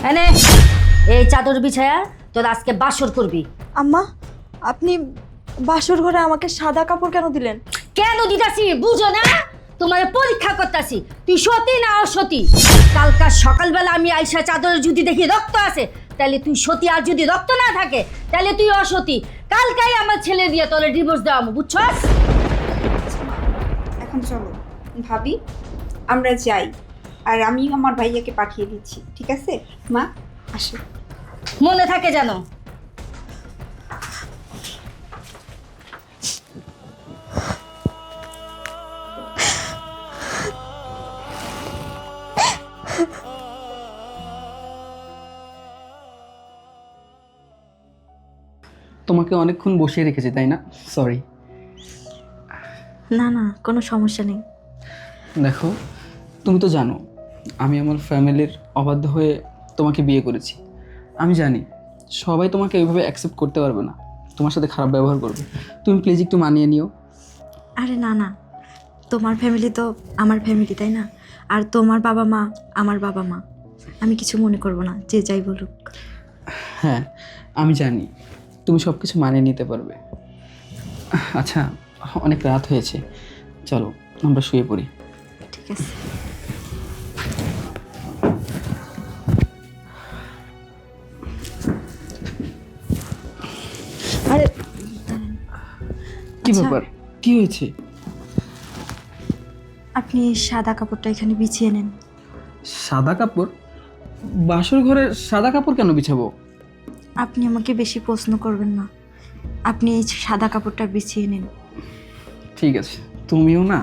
এনে এই চাদর বিছায়া তোর আজকে বাসর করবি। আম্মা, আপনি বাসর ঘরে আমাকে সাদা কাপড় কেন দিলেন? কেন দিতাছি বুঝো না? তোমার পরীক্ষা করতেছি তুই সতী না অসতী। কালকা সকালবেলা আমি আইসা চাদরে যদি দেখি রক্ত আছে তাহলে তুই সতী, আর যদি রক্ত না থাকে তাহলে তুই অসতী। কালকাই আমার ছেলে দিয়ে তোর ডিভোর্স দেওয়া, বুঝছস? এখন চলো ভাবি, আমরা যাই, আর আমি আমার ভাইয়াকে পাঠিয়ে দিচ্ছি, ঠিক আছে? মা আসো। মনে থাকে যেন। তোমাকে অনেকক্ষণ বসিয়ে রেখেছি তাই না? সরি। না না, কোনো সমস্যা নেই। দেখো, তুমি তো জানো আমি আমার ফ্যামিলির অবাধ্য হয়ে তোমাকে বিয়ে করেছি। আমি জানি সবাই তোমাকে এইভাবে অ্যাকসেপ্ট করতে পারবে না, তোমার সাথে খারাপ ব্যবহার করবে। তুমি প্লিজ একটু মানিয়ে নিও। আরে না না, তোমার ফ্যামিলি তো আমার ফ্যামিলি, তাই না? আর তোমার বাবা মা আমার বাবা মা, আমি কিছু মনে করব না, যে যাই বলুক। হ্যাঁ, আমি জানি তুমি সব কিছু মানিয়ে নিতে পারবে। আচ্ছা, অনেক রাত হয়েছে, চলো আমরা শুয়ে পড়ি। ঠিক আছে। আরে কি আচ্ছা, ব্যাপার, কি হয়েছে? আপনি সাদা কাপড়টা এখানে বিছিয়ে নেন। সাদা কাপড়? বাসর ঘরে সাদা কাপড় কেন বিছাবো? আপনি আমাকে বেশি প্রশ্ন করবেন না, আপনি এই সাদা কাপড়টা বিছিয়ে নিন। ঠিক আছে, তুমিও না।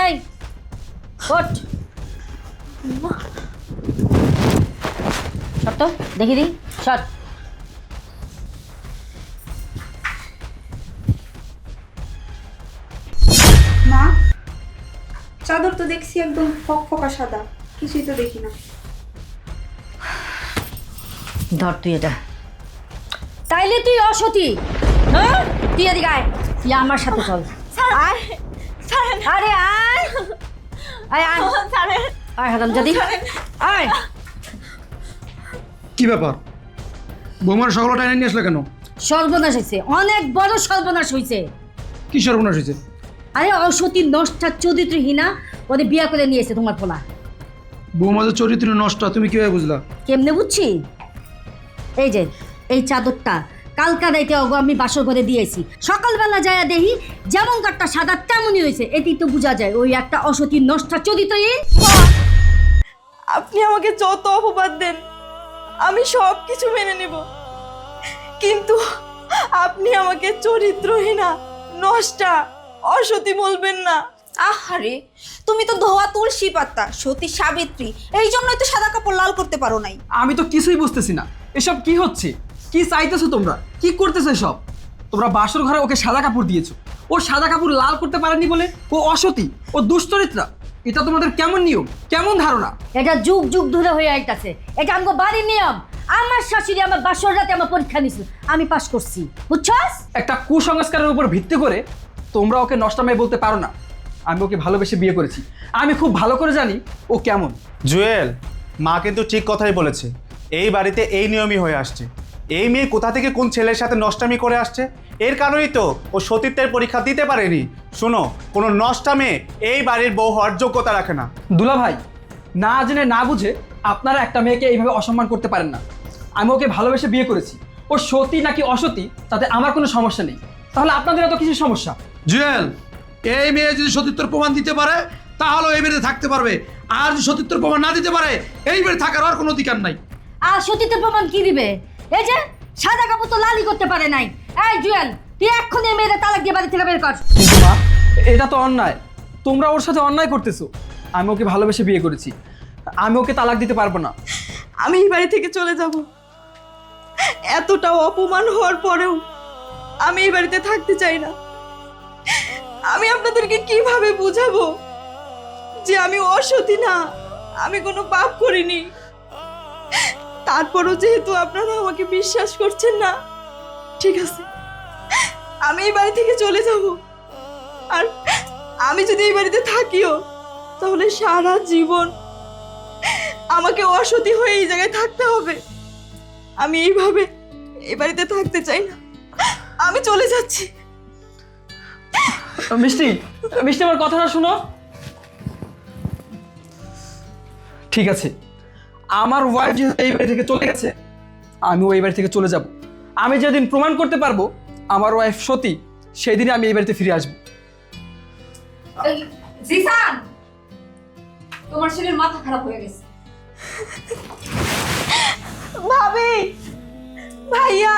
এই ওঠ, সত্য দেখি দি সট। মা, চাদর তো দেখছি একদম ফকফকা সাদা, কিছুই তো দেখি না। ধর তুই এটা। তাইলে তুই অসতী? হ্যাঁ, তুই এদিকে আয়, তুই আমার সাথে চল। আয়, আরে আয় আয় আয় আয় হারাম জাদি, আয়। কি ব্যাপার, বৌমার সকল টাইনে নিয়ে আসলে কেন? সর্বনাশ হয়েছে, অনেক বড় সর্বনাশ হয়েছে। কি সর্বনাশ হয়েছে? আরে অসতী নষ্টা চরিত্রহীনা ওদের বিয়া করে নিয়েছে তোমার পোলা। বৌমাদের চরিত্র নষ্ট তুমি কিভাবে বুঝলা? কেমনে বুঝছি? এই যে এই চাদরটা কালকা রাইতে অগো আমি বাসর ঘরে দিয়েছি, সকালবেলা যায়া দেখি যেমন কাঠটা সাদা তেমনই হয়েছে। এটি তো বোঝা যায় ওই একটা অসতী নষ্টা চরিত্রহীন। আপনি আমাকে যত অপবাদ দেন আমি সব কিছু মেনে নেব, কিন্তু আপনি আমাকে চরিত্রহীনা, নষ্টা, অসতী বলবেন না। আহারে, তুমি তো ধোয়া তুলসী পাতা, সতী সাবিত্রী, এই জন্যই তো সাদা কাপড় লাল করতে পারো নাই। আমি তো কিছুই বুঝতেছি না, এসব কি হচ্ছে? কি চাইতেছো তোমরা? কি করতেছো এসব? তোমরা বাসর ঘরে ওকে সাদা কাপড় দিয়েছো, ও সাদা কাপড় লাল করতে পারেনি বলে ও অসতী, ও দুশ্চরিত্রা। এটা তোমাদের কেমন নিয়ম, কেমন ধারণা? এটা যুগ যুগ ধরে হয়ে আইতাছে, এটা আমগো বাড়ির নিয়ম। আমার শাশুড়ি আমার বাসর রাতে আমার পরীক্ষা নিছিল, আমি পাস করছি, বুঝছস? একটা কুসংস্কারের উপর ভিত্তি করে তোমরা ওকে নষ্টামাই বলতে পারো না। আমি ওকে ভালোবেসে বিয়ে করেছি, আমি খুব ভালো করে জানি ও কেমন। জুয়েল, মা কিন্তু ঠিক কথাই বলেছে। এই বাড়িতে এই নিয়মই হয়ে আসছে। এই মেয়ে কোথা থেকে কোন ছেলের সাথে নষ্টামি করে আসছে, এর কারণেই তো ও সতীত্বের পরীক্ষা দিতে পারেনি। শোনো, কোনো নষ্টা মেয়ে এই বাড়ির বউ হওয়ার যোগ্যতা রাখে না। দুলা ভাই, না জেনে না বুঝে আপনারা একটা মেয়েকে এইভাবে অসম্মান করতে পারেন না। আমি ওকে ভালোবেসে বিয়ে করেছি, ও সতী নাকি অসতী তাতে আমার কোনো সমস্যা নেই, তাহলে আপনাদের এত কিছু সমস্যা? জুয়েল, এই মেয়ে যদি সতীত্বর প্রমাণ দিতে পারে তাহলে এই বাড়িতে থাকতে পারবে, আর যদি সতীত্বর প্রমাণ না দিতে পারে এই বাড়ি থাকার আর কোনো অধিকার নাই। আর সতীত্বের প্রমাণ কি দিবে? এই যে সাদা কাপড় তো লালই করতে পারে নাই। এই জুয়েল, তুই এক্ষুনি এই মেয়েদের তালাক দিয়ে বাড়ি থেকে বের কর। কিন্তু মা, এটা তো অন্যায়, তোমরা ওর সাথে অন্যায় করতেছো। আমি ওকে ভালোবেসে বিয়ে করেছি, আমি ওকে তালাক দিতে পারবো না। আমি এই বাড়ি থেকে চলে যাব। এতটাও অপমান হওয়ার পরেও আমি এই বাড়িতে থাকতে চাই না। আমি আপনাদেরকে কিভাবে বুঝাবো যে আমি অসতী না, আমি কোনো পাপ করিনি? তারপরও যেহেতু আপনারা আমাকে বিশ্বাস করছেন না, ঠিক আছে, আমি এই বাড়ি থেকে চলে যাব। আর আমি যদি এই বাড়িতে থাকিও তাহলে সারা জীবন আমাকে অসতী হয়ে এই জায়গায় থাকতে হবে। আমি এইভাবে এই বাড়িতে থাকতে চাই না, আমি চলে যাচ্ছি। মিষ্টি, মিষ্টি আমার কথাটা শুনো। ঠিক আছে, আমার ওয়াইফ যেহেতু এই বাড়ি থেকে চলে গেছে, আমিও এই বাড়ি থেকে চলে যাব। আমি যেদিন প্রমাণ করতে পারবো আমার ওয়াইফ সতী, সেই দিনে আমি এই বাড়িতে ফিরে আসবো। জিসান, তোমার ছেলের মাথা খারাপ হয়ে গেছে। ভাবি, ভাইয়া,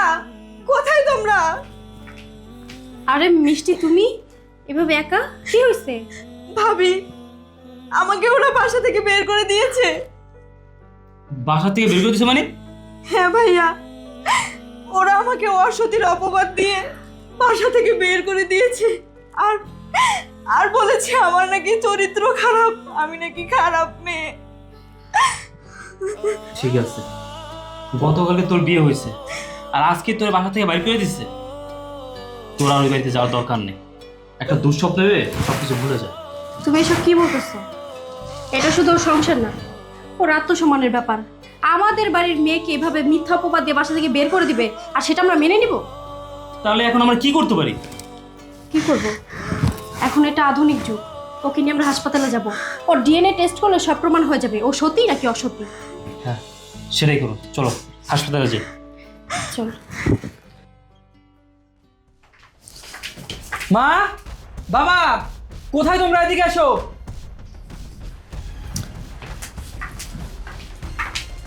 কোথায় তোমরা? আরে মিষ্টি, তুমি এভাবে একা? কি হয়েছে? ভাবি, আমাকে ওরা বাসা থেকে বের করে দিয়েছে। বাসা থেকে বের করে দিছে মানে? হ্যাঁ ভাইয়া, ওরা আমাকে অসতীর অপবাদ দিয়ে বাসা থেকে বের করে দিয়েছে। আর আর বলেছে আমার নাকি চরিত্র খারাপ, আমি নাকি খারাপ মেয়ে। ঠিক আছে, গতকালকে তোর বিয়ে হয়েছে আর আজকে তোর বাসা থেকে বাইর করে দিচ্ছে। তোর আর ওই বাড়িতে যাওয়ার দরকার নেই। একটা দুঃস্বপ্ন ভেবে সবকিছু ভুলে যা। তুমি এসব কি বলতেছো? এটা শুধু ওর সংসার না, ওর আত্মসম্মানের ব্যাপার। আমাদের বাড়ির মেয়েকে এভাবে মিথ্যা অপবাদ দিয়ে বাসা থেকে বের করে দিবে আর সেটা আমরা মেনে নিব? তাহলে এখন আমরা কি করতে পারি? কি করব? এখন এটা আধুনিক যুগ, ওকে নিয়ে আমরা হাসপাতালে যাব। ওর ডিএনএ টেস্ট করলে সব প্রমাণ হয়ে যাবে ও সত্যি নাকি অসত্যি। হ্যাঁ, সেটাই করো। চলো হাসপাতালে যাই। চল। মা, বাবা, কোথায় তোমরা? এদিকে আসো।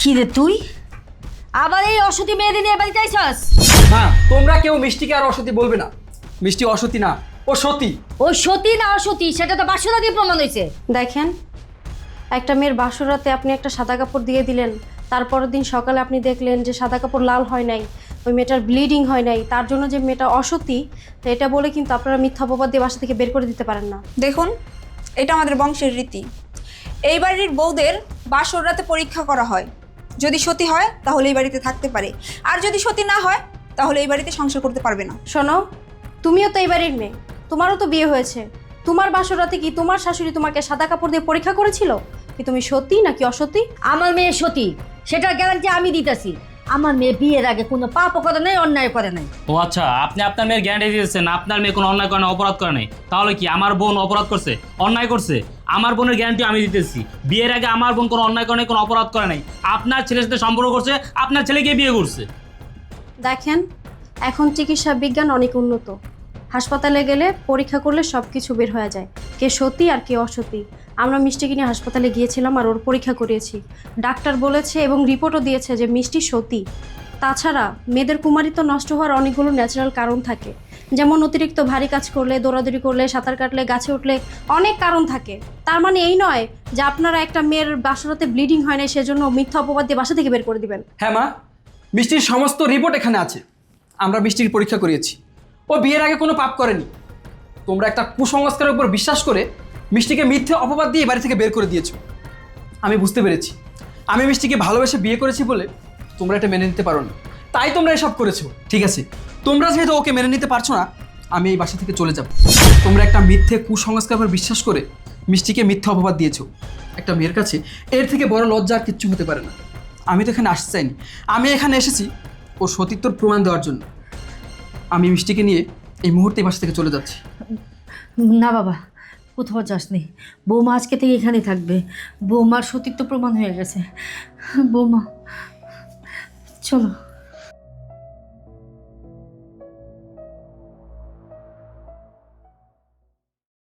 কি রে তুই আবার এই অসতী মেয়েদের নিয়ে বাড়িতে আইছস? মা, তোমরা কেউ মিষ্টিকে আর অসতী বলবে না। মিষ্টি অসতী না, ও সতী। ও সতী না অসতী সেটা তো বাসনা দিয়ে প্রমাণ হয়েছে। দেখেন, একটা মেয়ের বাসরাতে আপনি একটা সাদা কাপড় দিয়ে দিলেন, তারপরের দিন সকালে আপনি দেখলেন যে সাদা কাপড় লাল হয় নাই, ওই মেয়েটার ব্লিডিং হয় নাই, তার জন্য যে মেয়েটা অসতী, তো এটা বলে কিন্তু আপনারা মিথ্যা অপবাদ দিয়ে বাসা থেকে বের করে দিতে পারেন না। দেখুন, এটা আমাদের বংশের রীতি। এই বাড়ির বউদের বাসর রাতে পরীক্ষা করা হয়। যদি সতী হয় তাহলে এই বাড়িতে থাকতে পারে, আর যদি সতী না হয় তাহলে এই বাড়িতে সংসার করতে পারবে না। শোনো, তুমিও তো এই বাড়ির মেয়ে, তোমারও তো বিয়ে হয়েছে। তোমার বাসরাতে কি তোমার শাশুড়ি তোমাকে সাদা কাপড় দিয়ে পরীক্ষা করেছিল কি তুমি সতী নাকি অসতী? আমার মেয়ে সতী, সেটার গ্যারান্টি আমি দিতেছি। আমার মেয়ে বিয়ের আগে কোনো পাপও করে নাই, অন্যায় করে নাই। ও আচ্ছা, আপনি আপনার মেয়ের গ্যারান্টি দিয়েছেন আপনার মেয়ে কোনো অন্যায় করে না, অপরাধ করে নাই। তাহলে কি আমার বোন অপরাধ করছে, অন্যায় করছে? আমার বোনের গ্যারান্টি আমি দিতেছি, বিয়ের আগে আমার বোন কোনো অন্যায় করে নাই, কোনো অপরাধ করে নাই। আপনার ছেলের সাথে সম্পর্ক করছে, আপনার ছেলেকে বিয়ে করছে। দেখেন, এখন চিকিৎসা বিজ্ঞান অনেক উন্নত। হাসপাতালে গেলে পরীক্ষা করলে সব কিছু বের হয়ে যায়, কে সতী আর কে অসতী। আমরা মিষ্টিকে নিয়ে হাসপাতালে গিয়েছিলাম আর ওর পরীক্ষা করিয়েছি। ডাক্তার বলেছে এবং রিপোর্টও দিয়েছে যে মিষ্টি সতী। তাছাড়া মেয়েদের কুমারিত্ব নষ্ট হওয়ার অনেকগুলো ন্যাচারাল কারণ থাকে, যেমন অতিরিক্ত ভারী কাজ করলে, দৌড়াদৌড়ি করলে, সাঁতার কাটলে, গাছে উঠলে, অনেক কারণ থাকে। তার মানে এই নয় যে আপনারা একটা মেয়ের বাসরাতে ব্লিডিং হয় না সেজন্য মিথ্যা অপবাদ দিয়ে বাসা থেকে বের করে দিবেন। হ্যাঁ মা, মিষ্টির সমস্ত রিপোর্ট এখানে আছে। আমরা মিষ্টির পরীক্ষা করিয়েছি, ও বিয়ের আগে কোনো পাপ করেনি। তোমরা একটা কুসংস্কারের উপর বিশ্বাস করে মিষ্টিকে মিথ্যে অপবাদ দিয়ে বাড়ি থেকে বের করে দিয়েছো। আমি বুঝতে পেরেছি, আমি মিষ্টিকে ভালোবেসে বিয়ে করেছি বলে তোমরা এটা মেনে নিতে পারো না, তাই তোমরা এসব করেছো। ঠিক আছে, তোমরা যেহেতু ওকে মেনে নিতে পারছো না, আমি এই বাসা থেকে চলে যাব। তোমরা একটা মিথ্যে কুসংস্কারের উপর বিশ্বাস করে মিষ্টিকে মিথ্যে অপবাদ দিয়েছো। একটা মেয়ের কাছে এর থেকে বড় লজ্জা আর কিচ্ছু হতে পারে না। আমি তো এখানে আসতে চাইনি, আমি এখানে এসেছি ওর সতীত্বর প্রমাণ দেওয়ার জন্য। আমি মিষ্টিকে নিয়ে এই মুহূর্তে বাসা থেকে চলে যাচ্ছি। না বাবা, কোথাও যাসনি। বৌমা আজকে থেকে এখানে থাকবে। বৌমার সতীত্ব প্রমাণ হয়ে গেছে। বৌমা চলো।